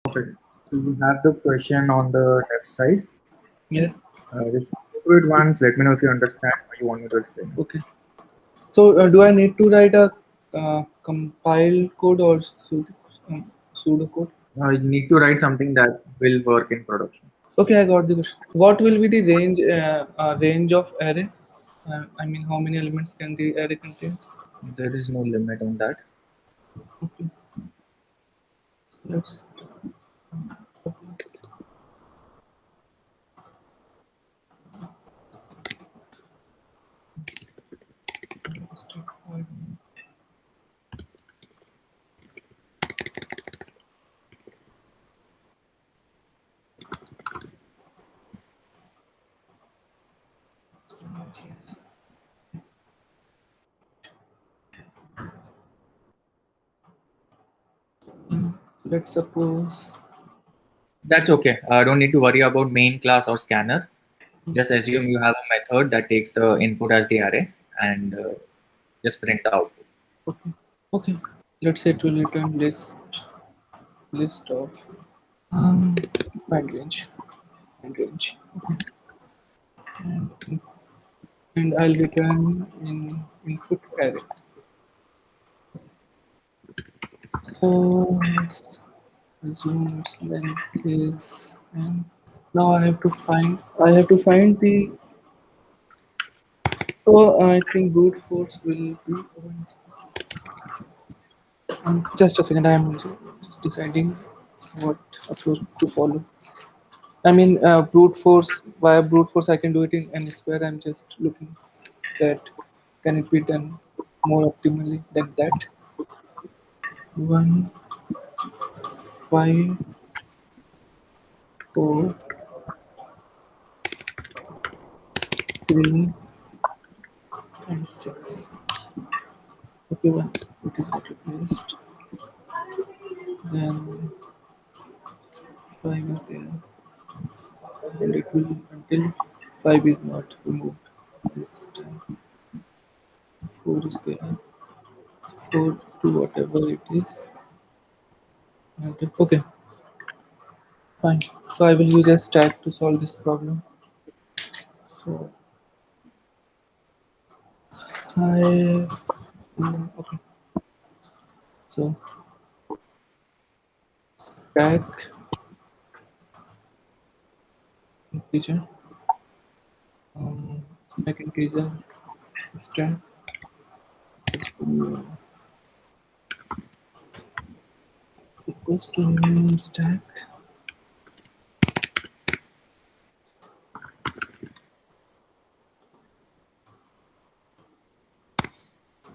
Perfect. So you have the question on the left side. Yeah. Just go through it once. Let me know if you understand or you want me to explain it. Okay. So do I need to write a compile code or pseudo code? You need to write something that will work in production. Okay, I got the question. What will be the range of array? I mean, how many elements can the array contain? There is no limit on that. Okay, let's. Let's suppose. That's okay. Don't need to worry about main class or scanner. Just assume you have a method that takes the input as the array and just print the output. Okay. Okay. Let's say to return list of um find range. Find range. Okay. And I'll return in input array. So let's assume its length is n. Now I have to find the. So I think brute force will be. And just a second, I am just deciding what approach to follow. I mean, brute force. Via brute force, I can do it in n square. I'm just looking that can it be done more optimally than that. 1, 5, 4, 3, and 6. Okay, one. It is got replaced. Then 5 is there, and it will until 5 is not removed. This time 4 is there. 4 to whatever it is. Okay, fine. So I will use a stack to solve this problem. So I okay. So stack integer, um, stack integer, stack equals to stack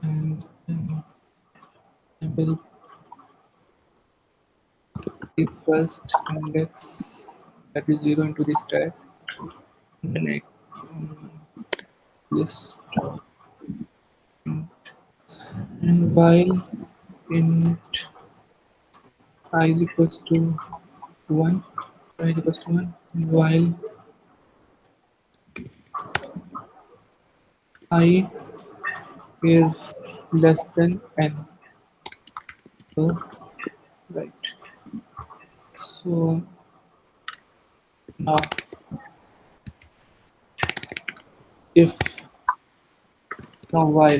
and I will the first index that is 0 into the stack, and then I list and while int I is equals to 1, I is equals to 1, and while I is less than n. So right. So now if now while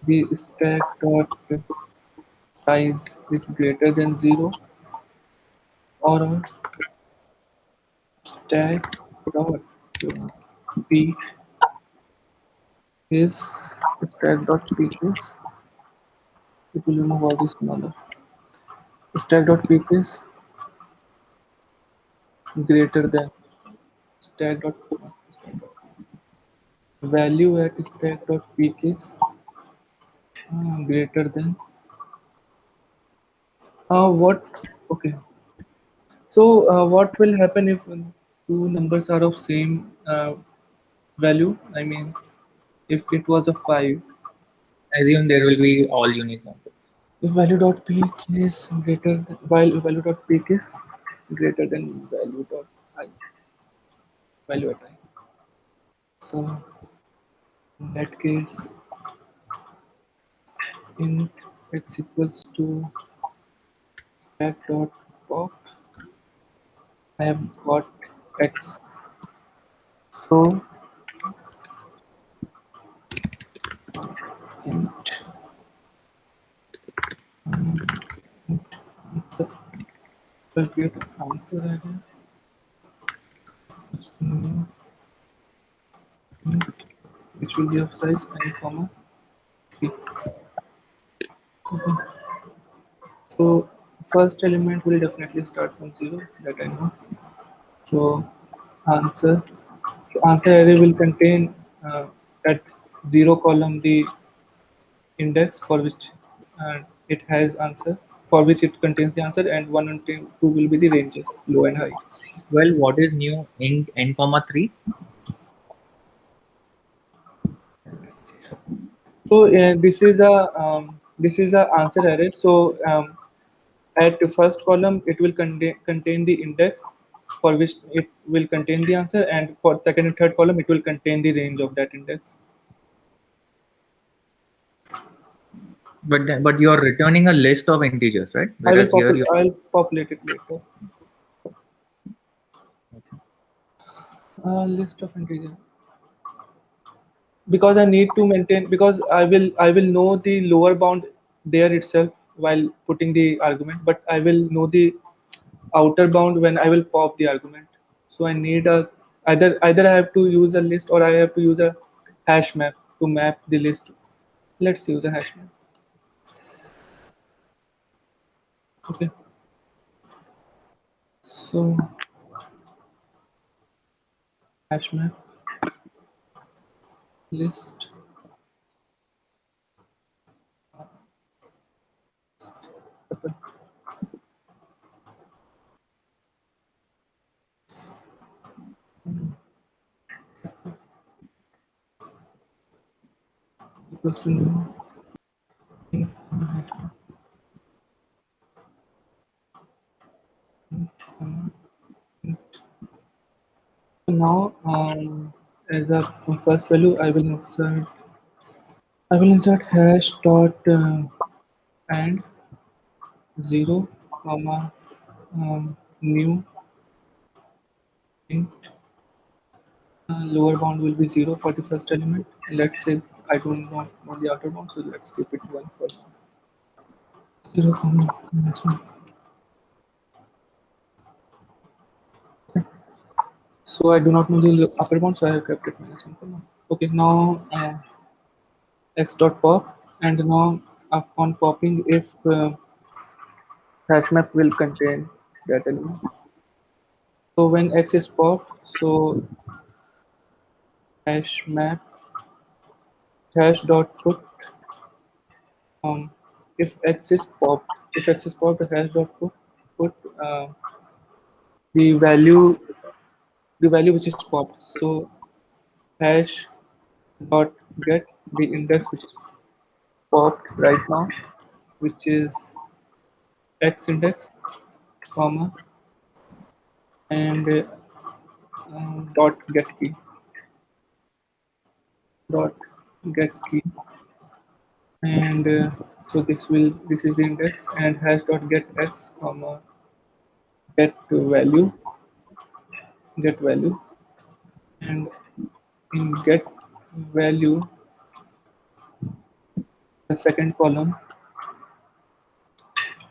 the stack dot size is greater than 0, or stack dot peak is stack dot peak is, it will remove all this smaller. Stack dot peak is greater than stack dot value at stack dot peak is greater than what. Okay, so what will happen if two numbers are of same value? I mean, if it was a 5, Assume there will be all unique numbers. if value dot peak is greater than, while value dot peak is greater than value dot I. value at I. So in that case, int x equals to stack dot pop. I have got x. So int answer will get answer again. Mm, int, which will be of size n comma 3. Okay. So first element will definitely start from 0, that I know. So answer, so answer array will contain at 0 column the index for which it has answer, for which it contains the answer, and 1 and 2 will be the ranges, low and high. Well, what is new int n comma 3? So this is a answer array. So at the first column it will contain the index for which it will contain the answer, and for second and third column it will contain the range of that index. But you're returning a list of integers, right? Whereas here you. I'll populate it later. List of integer, because I need to maintain, because I will know the lower bound there itself while putting the argument, but I will know the outer bound when I will pop the argument. So I need a, either I have to use a list or I have to use a hash map to map the list. Let's use a hash map. Okay. So hash map list. Equals to new. So now, as a first value, I will insert hash dot and 0 comma new int. Lower bound will be 0 for the first element. Let's say I don't know the outer bound, so let's keep it 1 for now. 0 comma minus 1. So I do not know the upper bound, so I have kept it minus 1 for now. Okay, now x dot pop, and now upon popping, if hash map will contain that element. So when x is popped, so hash map hash dot put, um, if x is popped, hash dot put the value which is popped. So hash dot get the index which is popped right now, which is x index, comma, and dot get key, dot get key, and so this is the index, and hash dot get x, comma, get value, and in get value, the second column.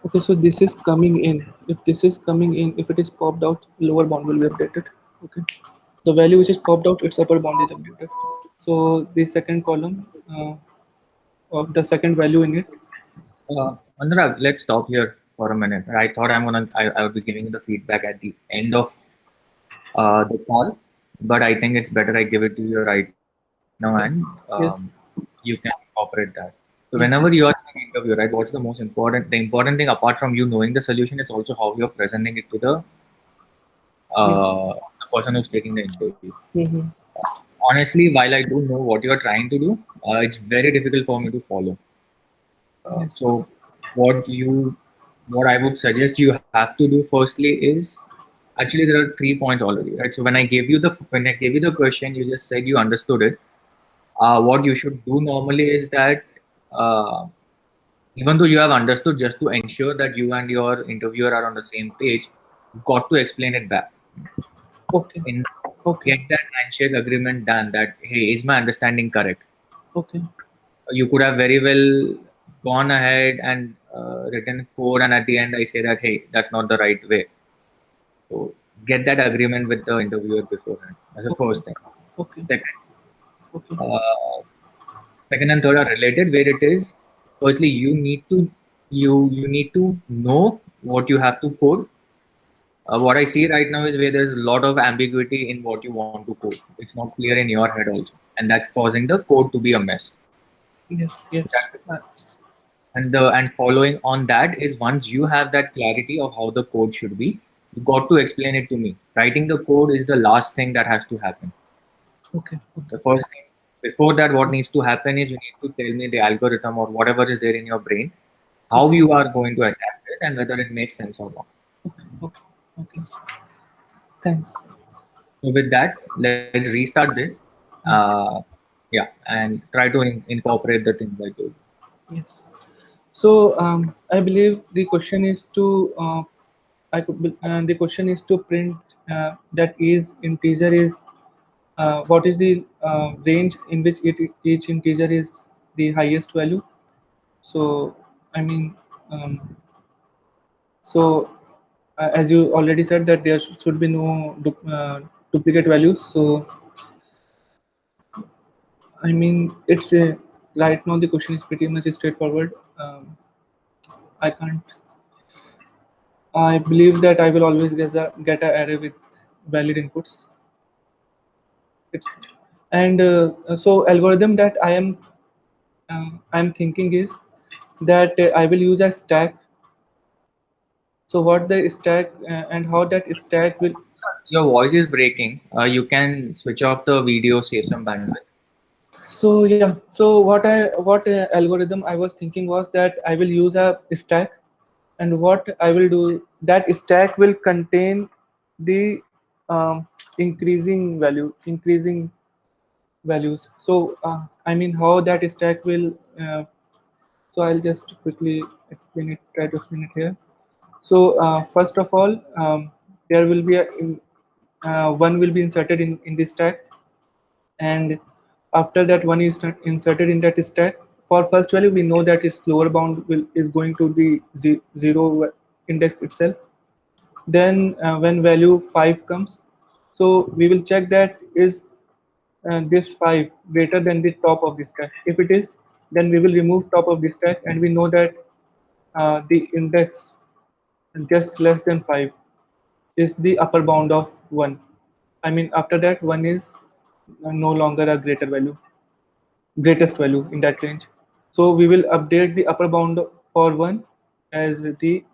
Okay, so this is coming in. If this is coming in, if it is popped out, lower bound will be updated. Okay, the value which is popped out, its upper bound is updated. So the second column of the second value in it. Anurag, let's stop here for a minute. I thought I would be giving you the feedback at the end of the call, but I think it's better I give it to you right now, and Yes, you yes, can incorporate that. So whenever yes, you are doing interview, right, what's the most important? The important thing, apart from you knowing the solution, it's also how you're presenting it to yes. the person who's taking the interview. Mm-hmm. Honestly, while I do know what you're trying to do, it's very difficult for me to follow. Yes, So what I would suggest you have to do firstly is Actually, there are 3 points already, right? So when I gave you the question, you just said you understood it. What you should do normally is that uh, even though you have understood, just to ensure that you and your interviewer are on the same page, you got to explain it back. Okay. In Okay. Get that handshake agreement done. That, hey, is my understanding correct? Okay. You could have very well gone ahead and written code, and at the end, I say that, hey, that's not the right way. So get that agreement with the interviewer beforehand. That's the Okay. first thing. Okay. Second, Okay. uh, second and third are related. Where it is, firstly, you need to know what you have to code. What I see right now is where there's a lot of ambiguity in what you want to code. It's not clear in your head also, and that's causing the code to be a mess. Yes. Yes. Uh, And following on that is, once you have that clarity of how the code should be, you got to explain it to me. Writing the code is the last thing that has to happen. okay. Okay. The first thing before that, what needs to happen is you need to tell me the algorithm or whatever is there in your brain, how Okay. you are going to attack this and whether it makes sense or not. Okay. Okay. Okay. Thanks. So with that, let's restart this. Yes. Uh, yeah, and try to incorporate the things I told. Yes. So I believe the question is to the question is to print that is integer is what is the range in which each integer is the highest value. So I mean, um, so as you already said that there should be no duplicate values. So I mean, it's a right now the question is pretty much straightforward. I can't. I believe that I will always get a array with valid inputs. It's and so algorithm that I'm thinking is that I will use a stack. So what the stack and how that stack will. Your voice is breaking. You can switch off the video, save some bandwidth. So yeah. So what algorithm I was thinking was that I will use a stack, and what I will do that stack will contain the increasing values. So I mean how that stack will. So I'll just quickly explain it. Try to explain it here. So first of all, there will be one will be inserted in this stack, and after that one is inserted in that stack. For first value, we know that its lower bound is going to the zero index itself. Then when value 5 comes, so we will check that is this 5 greater than the top of the stack. If it is, then we will remove top of the stack, and we know that the index just less than 5 is the upper bound of 1. I mean, after that 1 is no longer a greatest value in that range. So we will update the upper bound for 1 as the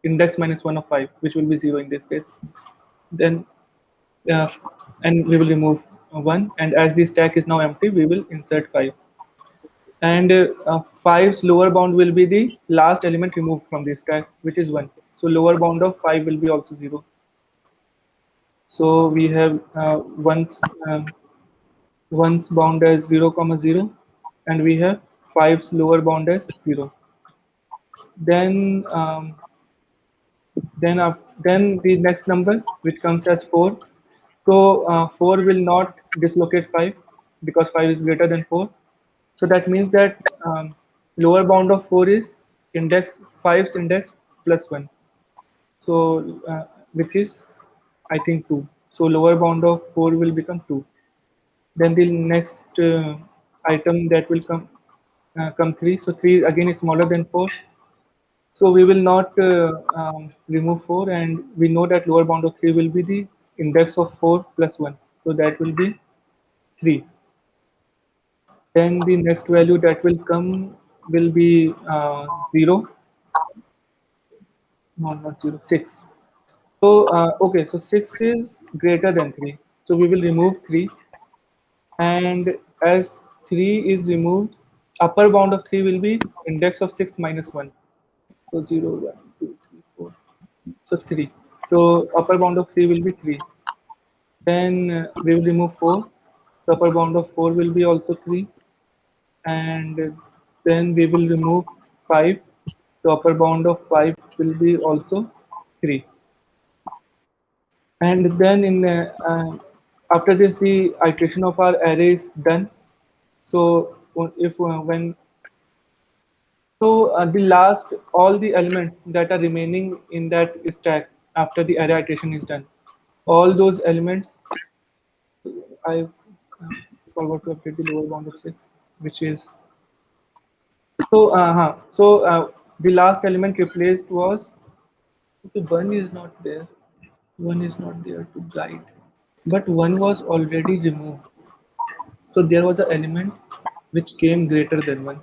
index minus 1 of 5, which will be 0 in this case. Then uh, and we will remove 1, and as the stack is now empty, we will insert 5. And 5's lower bound will be the last element removed from the stack, which is 1. So lower bound of 5 will be also 0. So we have once bound as 0 comma 0, and we have 5's lower bound as 0. Then then the next number, which comes as 4. So 4 will not dislocate 5 because 5 is greater than 4. So that means that lower bound of 4 is index 5's index plus 1. So which is I think 2. So lower bound of 4 will become 2. Then the next item that will come 3. So 3 again is smaller than 4. So we will not remove 4, and we know that lower bound of 3 will be the index of 4 plus 1. So that will be 3. Then the next value that will come will be 0. No, not 0, 6. So okay, so 6 is greater than 3. So we will remove 3, and as 3 is removed, upper bound of 3 will be index of 6 minus 1. So 0, 1, 2, 3, 4. So 3. So upper bound of 3 will be 3. Then we will remove 4. The upper bound of 4 will be also 3. And then we will remove 5. The upper bound of 5 will be also 3. And then after this, the iteration of our array is done. So if when so the last all the elements that are remaining in that stack after the array iteration is done, all those elements I've forgot to update the lower bound of 6, which is the last element replaced was okay, 1 is not there. 1 is not there to guide. But 1 was already removed. So there was an element which came greater than 1.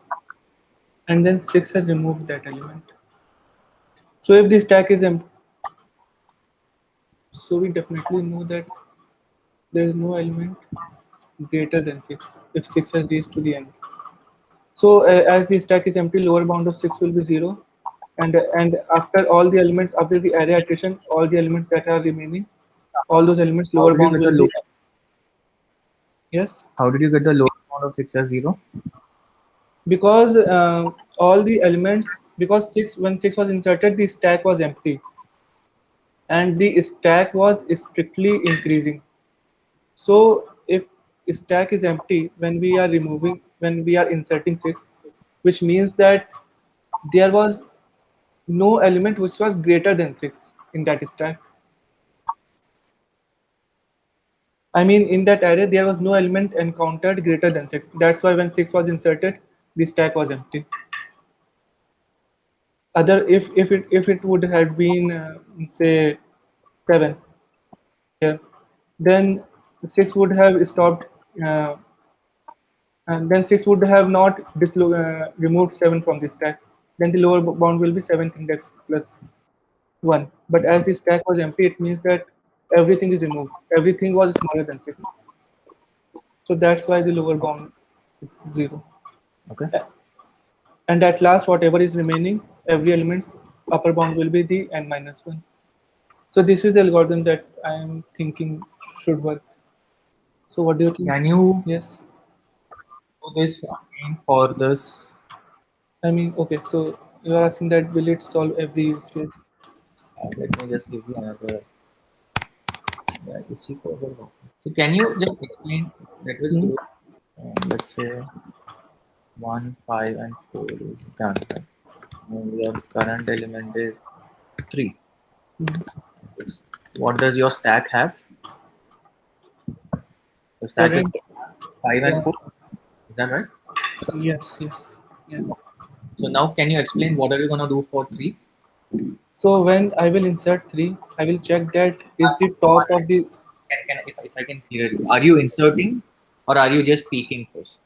And then 6 has removed that element. So if the stack is empty, so we definitely know that there is no element greater than 6 if 6 has reached to the end. So as the stack is empty, lower bound of 6 will be 0. And after all the elements, after the array iteration, all the elements that are remaining, all those elements How lower did you bound get the will lower? be yes, How did you get the lower bound of 6 as 0? because all the elements because 6 when 6 was inserted, the stack was empty and the stack was strictly increasing. So if stack is empty when we are inserting 6, which means that there was no element which was greater than 6 in that stack. I mean, in that array, there was no element encountered greater than 6. That's why when 6 was inserted, the stack was empty. Other if it would have been say 7 here, then 6 would have stopped, uh, and then 6 would have not removed 7 from the stack. Then the lower bound will be 7th index plus 1. But as the stack was empty, it means that everything is removed. Everything was smaller than 6. So that's why the lower bound is 0. Okay. And at last, whatever is remaining, every element's upper bound will be the n minus 1. So this is the algorithm that I am thinking should work. So what do you think? Can you Yes. do this again for this? I mean, okay, so you are asking that will it solve every use case? Let me just give you another. Yeah, is he further? So can you just explain? Let us Hmm. do it. Let's say 1, 5, and 4 is done. Right? And your current element is 3. Hmm. What does your stack have? The stack is Current, 5 and yeah, 4. Is that right? yes, yes, yes. So now can you explain what are you gonna do for 3? So when I will insert 3, I will check that is the top of the, If I can clear you, are you inserting or are you just peeking first?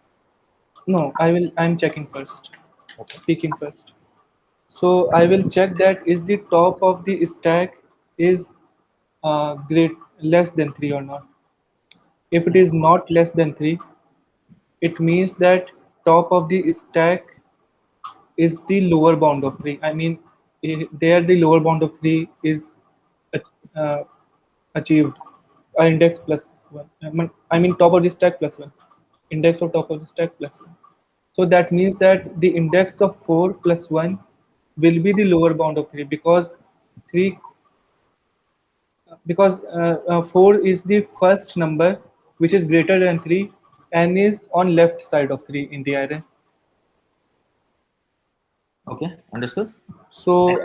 no, I'm checking first, Okay. peeking first. So I will check that is the top of the stack is great less than 3 or not. If it is not less than 3, it means that top of the stack is the lower bound of 3. I mean, there the lower bound of 3 is uh, achieved. Index plus 1. I mean top of the stack plus 1. Index of top of the stack plus 1. So that means that the index of 4 plus 1 will be the lower bound of 3 because 3 4 is the first number which is greater than 3 and is on left side of 3 in the array. Okay. Understood. So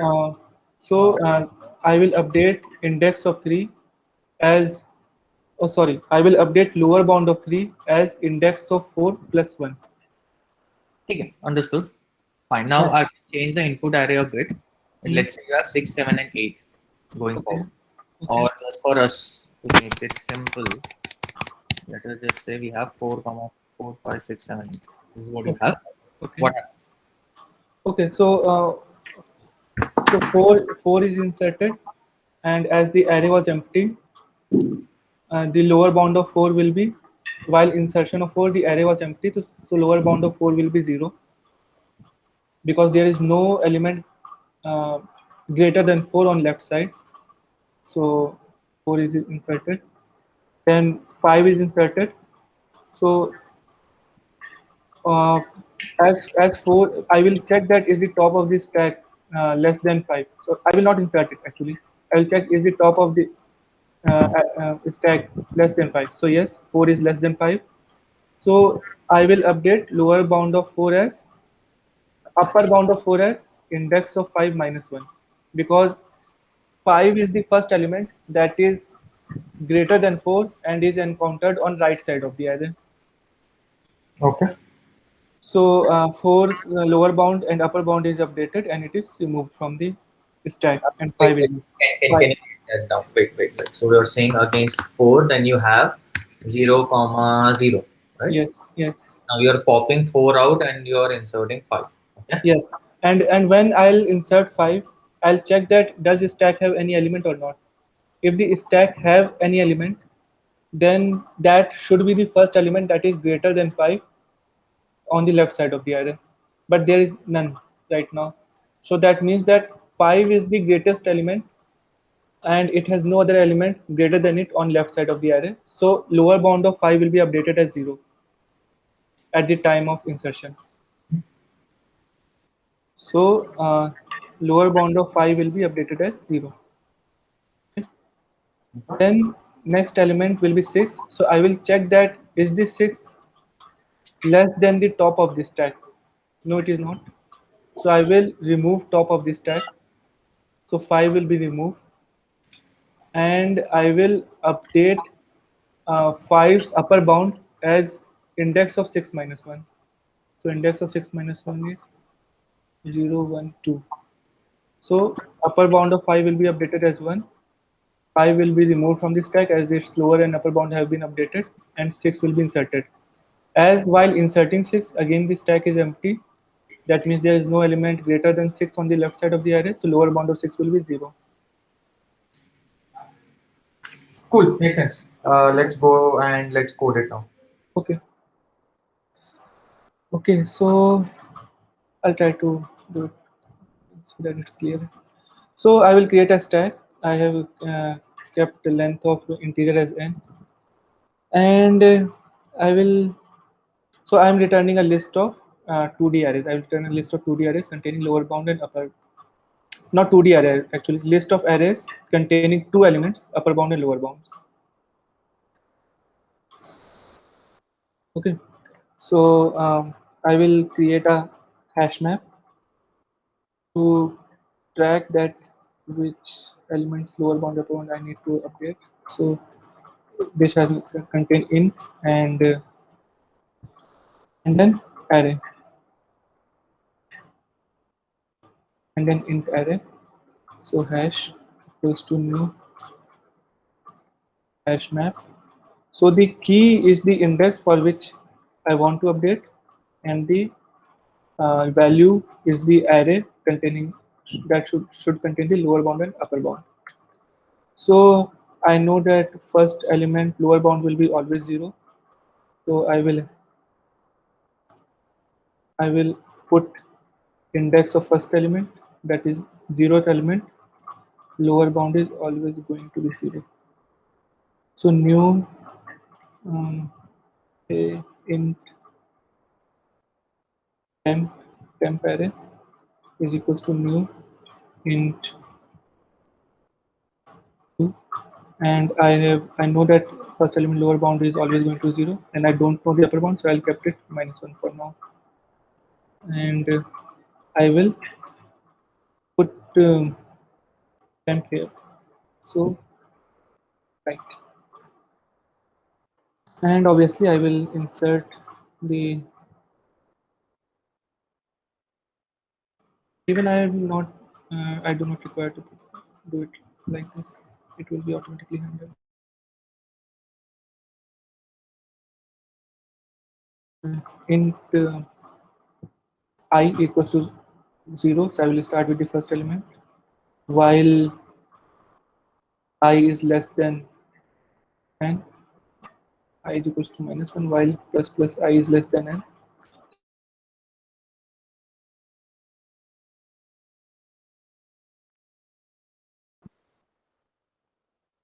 I will update index of 3 as oh sorry, I will update lower bound of 3 as index of 4 plus 1. Okay. Understood. Fine. Now Yeah. I'll just change the input array a bit. And Hmm. let's say you have 6, 7, and 8 going Okay. forward. Okay. Or just for us to make it simple, let us just say we have 4, comma 4, 5, 6, 7, 8. This is what you Okay. have. Okay. What happens? Okay. So 4 is inserted, and as the array was empty, the lower bound of 4 will be while insertion of 4 the array was empty, so lower bound of 4 will be 0 because there is no element uh, greater than 4 on left side. So 4 is inserted. Then 5 is inserted. So uh, as 4, I will check that is the top of the stack less than 5. So I will not insert it actually. I will check is the top of the stack less than 5. So yes, 4 is less than 5. So I will update lower bound of 4 as upper bound of 4 as index of 5 minus 1, because 5 is the first element that is greater than 4 and is encountered on right side of the array. Okay. So 4's lower bound and upper bound is updated and it is removed from the stack, and Wait, 5 is wait. Can 5. you write that down? Wait. So we are saying against 4, then you have 0, comma 0, right? Yes, yes, Now you're popping 4 out and you're inserting 5. Okay. yes. And when I'll insert 5, I'll check that does the stack have any element or not. If the stack have any element, then that should be the first element that is greater than 5 on the left side of the array, but there is none right now. So that means that 5 is the greatest element and it has no other element greater than it on left side of the array. So lower bound of 5 will be updated as 0 at the time of insertion. So lower bound of 5 will be updated as 0. Then next element will be 6. So I will check that is this 6 less than the top of this stack. No, it is not. So I will remove top of this stack. So 5 will be removed, and I will update 5's upper bound as index of 6 minus 1. So index of 6 minus 1 is 0, 1, 2. So upper bound of 5 will be updated as 1. 5 will be removed from the stack as its lower and upper bound have been updated, and 6 will be inserted. As while inserting 6, again the stack is empty. That means there is no element greater than 6 on the left side of the array. So lower bound of 6 will be 0. Cool. Makes sense. Let's go and let's code it now. Okay. Okay. So I'll try to do it so that it's clear. So I will create a stack. I have kept the length of the integer as n, and I will. So I am returning a list of 2D arrays. I will return a list of 2D arrays containing lower bound and upper. Not 2D array actually. List of arrays containing two elements, upper bound and lower bounds. Okay. So I will create a hash map to track that which elements lower bound upper bound I need to update. So this has contain int and then array and then int array. So hash equals to new hash map. So the key is the index for which I want to update, and the value is the array containing that should contain the lower bound and upper bound. So I know that first element lower bound will be always 0. So I will put index of first element, that is 0th element. Lower bound is always going to be 0. So new um, int temp array is equals to new int 2, and I know that first element lower bound is always going to 0, and I don't know the upper bound, so I'll kept it minus 1 for now. And I will put temp here. So right, and obviously I will insert the, even I am not I do not require to do it like this. It will be automatically handled. Int I equals to 0, so I will start with the first element. While I is less than n, I is equals to minus 1, while plus I is less than n.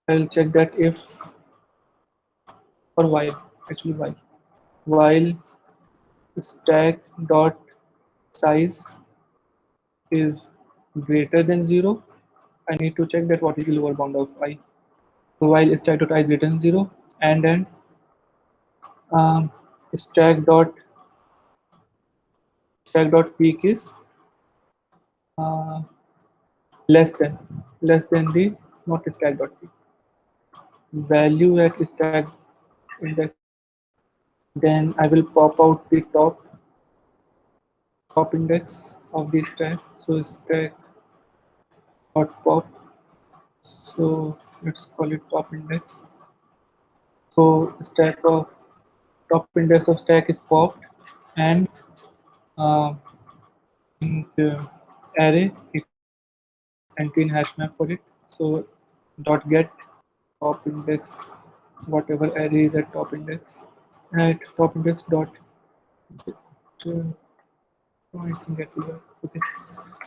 I will check that if or while actually while stack dot size is greater than 0, I need to check that what is the lower bound of I. So while stack dot I is greater than 0, and then um, stack dot peak is uh, less than the not stack dot peak value at stack index is 0. Then I will pop out the top index of the stack. So stack dot pop. So let's call it top index. So stack of top index of stack is popped, and uh, int array equals to empty hash map for it. So dot get top index whatever array is at top index at top index dot get, I think that will work. Okay.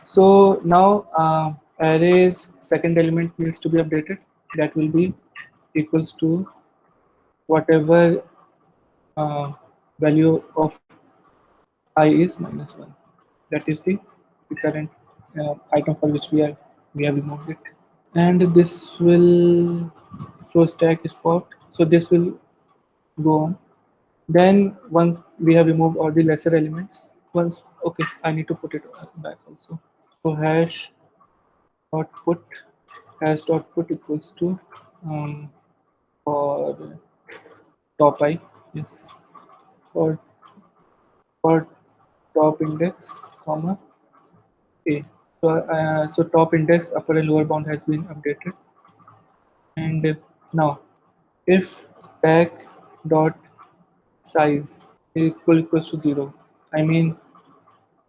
So now array's second element needs to be updated. That will be equals to whatever uh, value of I is minus one. That is the current item for which we have removed it. And this will so stack is popped. So this will go on. Then once we have removed all the lesser elements, once okay, I need to put it back also. So hash dot put equals to um, for top I, yes, for for top index comma a. So top index upper and lower bound has been updated. And now if stack dot size equals to 0, I mean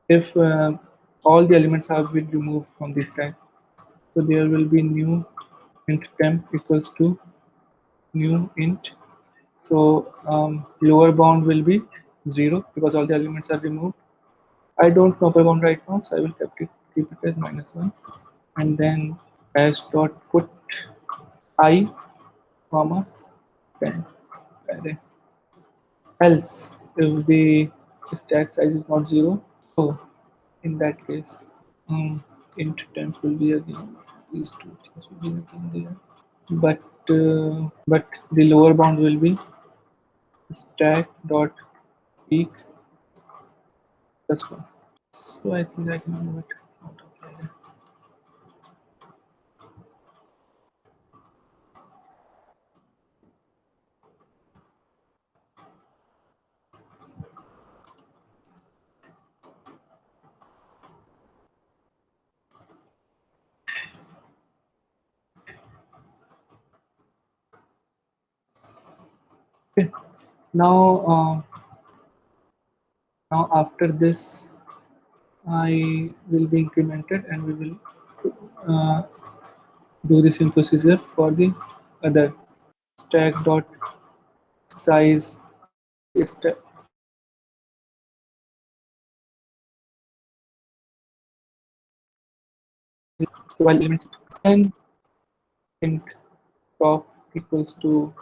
if all the elements have been removed from this stack, so there will be new int temp equals to new int. So lower bound will be 0 because all the elements are removed. I don't know upper bound right now, so I will keep it as minus 1. And then hash dot put I comma 10 array. Else if the stack size is not 0, so in that case int temp will be again, these two things will be again there. But the lower bound will be stack dot peak plus 1. So I think I can move it out of there. Okay. Now, now after this, I will be incremented, and we will uh, do the same procedure for the other stack dot size upper stack while elements and int top equals to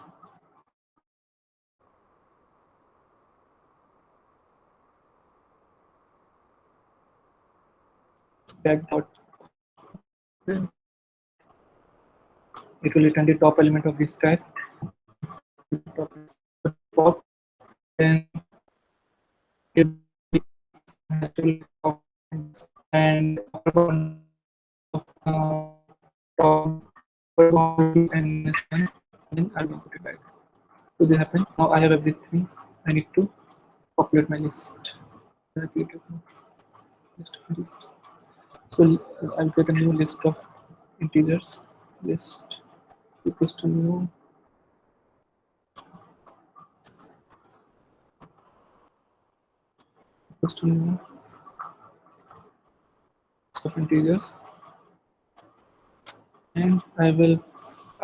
stack dot it will return the top element of this stack. Top pop, then it has to be top and upper bound of top upper bound will be n minus 1. Then I will put it back. So this happened. Now I have everything. I need to populate my list. List of integers. So I'll get a new list of integers. List equals to new equals to new list of integers, and I will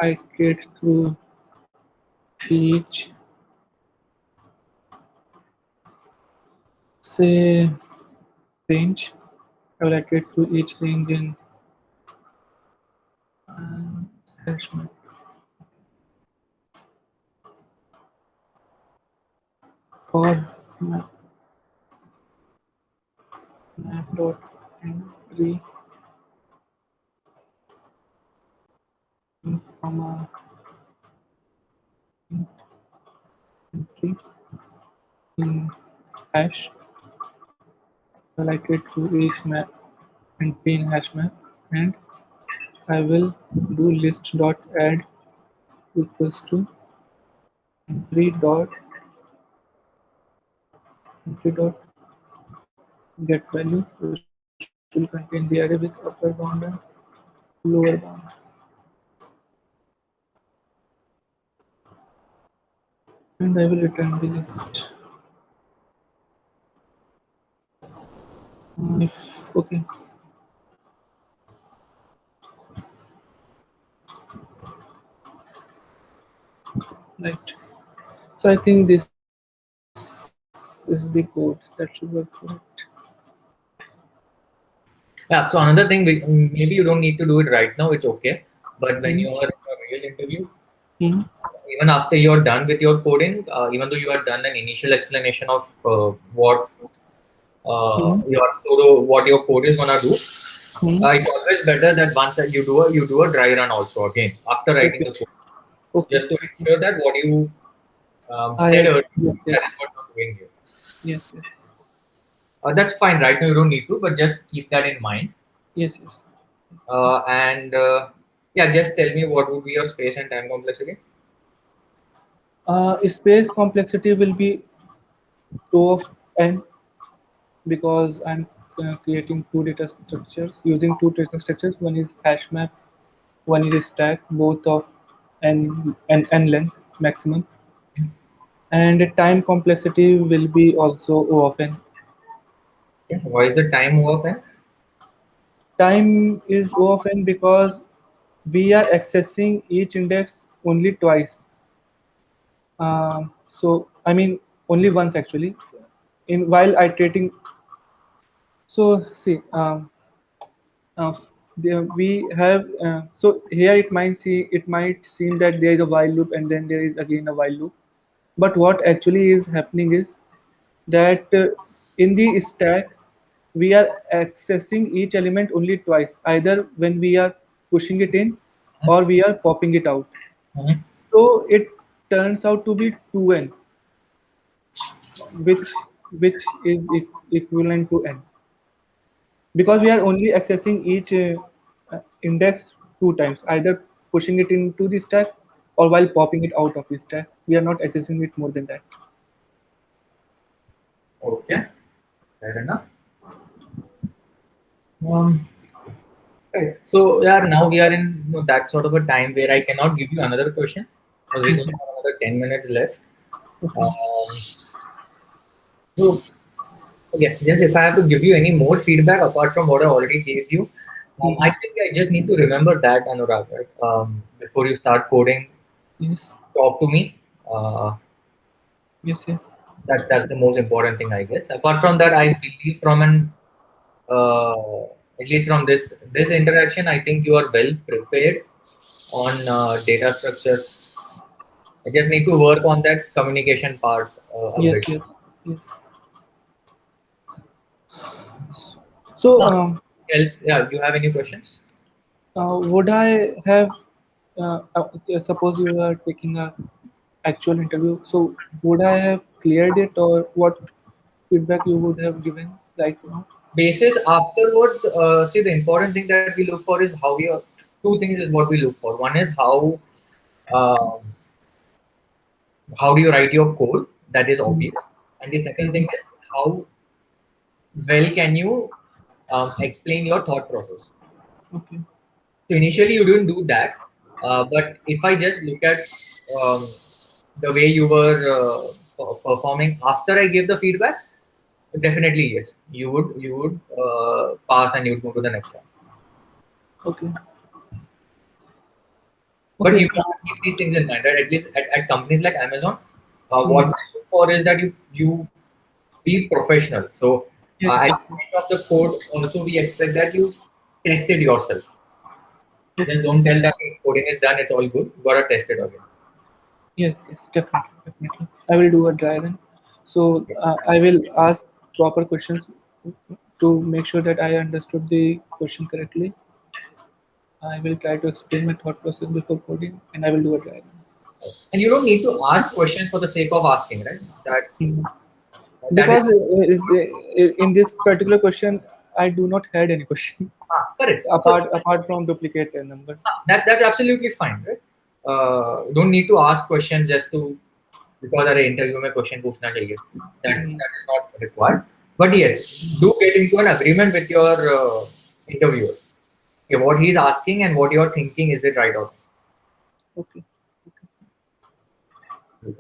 iterate through each say range. I will iterate through each range in hash map. or map.entry comma entry in hash related to each map entry in hash map, and I will do list dot add equals to entry dot entry dot get value, which will contain the array with upper bound and lower bound. And I will return the list. If okay, right. So I think this is the code that should work for it. Yeah. So another thing, maybe you don't need to do it right now. It's okay. But when Hmm. you are in a real interview, Hmm. even after you're done with your coding, even though you have done an initial explanation of what Hmm. what your code is gonna do, Hmm. it's always better that once that you do a dry run also again after writing Okay. the code, Okay. just to Okay. ensure that what you I said earlier, yes that yes is what you're doing here. yes yes That's fine. Right now you don't need to, but just keep that in mind. yes yes. And yeah, just tell me what would be your space and time complexity. Space complexity will be O of n because I'm creating two data structures using two data structures. One is hash map, one is stack, both of n length maximum, and time complexity will be also O of n. Yeah. Why is the time over n? Time is O of n because we are accessing each index only twice. So I mean only once actually. In while iterating, so see, uh, we have so here it might seem that there is a while loop and then there is again a while loop. But what actually is happening is that in the stack we are accessing each element only twice, either when we are pushing it in or we are popping it out. Mhm. So it turns out to be 2n, which is equivalent to n, because we are only accessing each index two times, either pushing it into the stack or while popping it out of the stack. We are not accessing it more than that. Okay, fair enough. Um, right. So yeah, now we are in that sort of a time where I cannot give you another question because we just Mhm. have another 10 minutes left. Okay. Um, so okay, just if I have to give you any more feedback apart from what I already gave you, I Mhm. think I just need to remember that Anurag, right? Before you start coding, Yes. talk to me. Uh, Yes. Yes. that's the most important thing, I guess. Apart from that, I believe from an at least from this interaction, I think you are well prepared on data structures. I just need to work on that communication part a Yes. bit. Yes. Yes. So, Now, else, yeah, you have any questions? would I have suppose you are taking a actual interview, so would I have cleared it, or what feedback you would have given right now? Basis afterwards, see the important thing that we look for is how we are. Two things is what we look for. One is um, how do you write your code? That is Mhm. obvious. And the second thing Mhm. is how well can you explain your thought process. Okay. So initially you didn't do that, but if I just look at um, the way you were performing after I gave the feedback, definitely yes, you would pass and you would move to the next one. Okay. But Okay. you should keep these things in mind, right? At least at companies like Amazon, what Hmm. we look for is that you be professional. So at Yes. the end of the code, also we expect that you tested yourself. Okay. Just don't tell that "Hey, coding is done, it's all good. You gotta test it again. Yes. Yes. Definitely. Definitely. I will do a dry run. So I will ask proper questions to make sure that I understood the question correctly. I will try to explain my thought process before coding, and I will do a dry run. And you don't need to ask questions for the sake of asking, right? Mhm. That is Because in this particular question, I do not had any question correct. So apart from duplicate numbers. that's absolutely fine, right? Don't need to ask questions just to because अरे interview में question पूछना चाहिए. Mhm. That is not required. But yes, do get into an agreement with your interviewer. Okay, what he's asking and what you're thinking, is it right or not? Okay.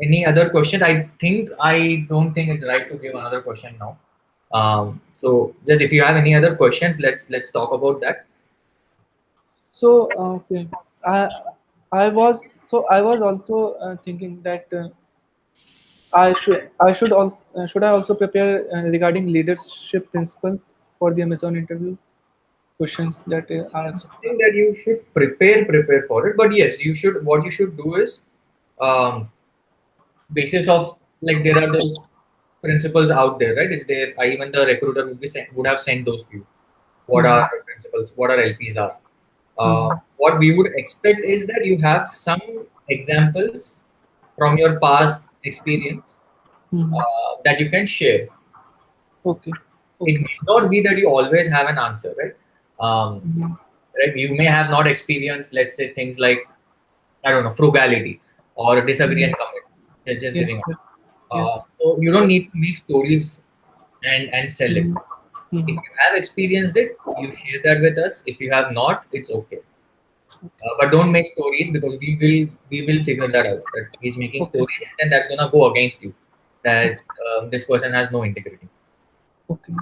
Any other question? I don't think it's right to give another question now. So just if you have any other questions, let's talk about that. So okay, I I was also thinking that should I also prepare regarding leadership principles for the Amazon interview questions that are Something that you should prepare for it. But yes, you should. What you should do is, um, basis of like there are those principles out there, right? It's there. Even the recruiter would have sent those to you. What are Mhm. the principles? What are LPs are? Mhm. What we would expect is that you have some examples from your past experience Mhm. that you can share. Okay. It Okay. need not be that you always have an answer, right? Mhm. Right? You may have not experienced, let's say, things like I don't know, frugality or disagree and Mhm. commit. Just Yes. giving up. Yes. Yes. So you don't need to make stories and sell it. Mhm. If Mhm. you have experienced it, you share that with us. If you have not, it's okay. But don't make stories because we will figure that out. That he's making Okay. stories and then that's gonna go against you. That Okay. this person has no integrity. Okay.